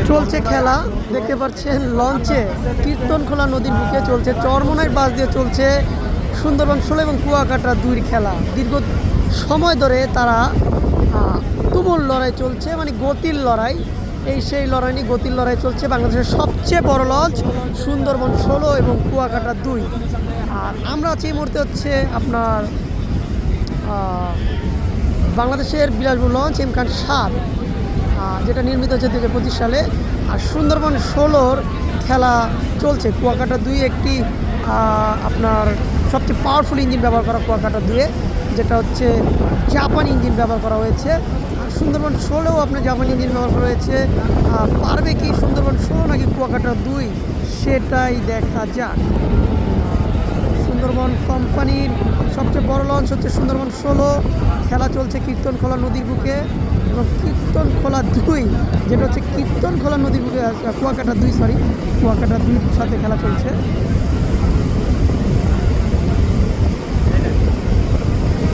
চলছে খেলা দেখতে পাচ্ছেন লঞ্চে কীর্তনখোলা নদীর বুকে চলছে চরমোনাইর বাস দিয়ে চলছে সুন্দরবন 16 এবং কুয়াকাটা 2 খেলা দীর্ঘ সময় ধরে তারা তুমুল লড়াই চলছে মানে গতির লড়াই সেই লড়াই নিয়ে গতির লড়াই চলছে বাংলাদেশের সবচেয়ে বড় লঞ্চ সুন্দরবন 16 এবং কুয়াকাটা 2 আর আমরা আছি এই মুহূর্তে হচ্ছে আপনার বাংলাদেশের বিলাসবহুল লঞ্চ এম খান 7 যেটা নির্মিত হচ্ছে 2025 সালে আর সুন্দরবন 16 খেলা চলছে কুয়াকাটা 2 একটি আপনার সবচেয়ে পাওয়ারফুল ইঞ্জিন ব্যবহার করা কুয়াকাটা 2 যেটা হচ্ছে জাপানি ইঞ্জিন ব্যবহার করা হয়েছে আর সুন্দরবন 16ও আপনার জাপানি ইঞ্জিন ব্যবহার করা হয়েছে পারবে কি সুন্দরবন 16 নাকি কুয়াকাটা 2 সেটাই দেখা যাক। সুন্দরবন কোম্পানির সবচেয়ে বড় লঞ্চ হচ্ছে সুন্দরবন 16 খেলা চলছে কীর্তনখোলা নদীর বুকে এবং কীর্তনখোলা 2 যেটা হচ্ছে কীর্তনখোলা নদীর বুকে কুয়াকাটা 2 কুয়াকাটা 2 সাথে খেলা চলছে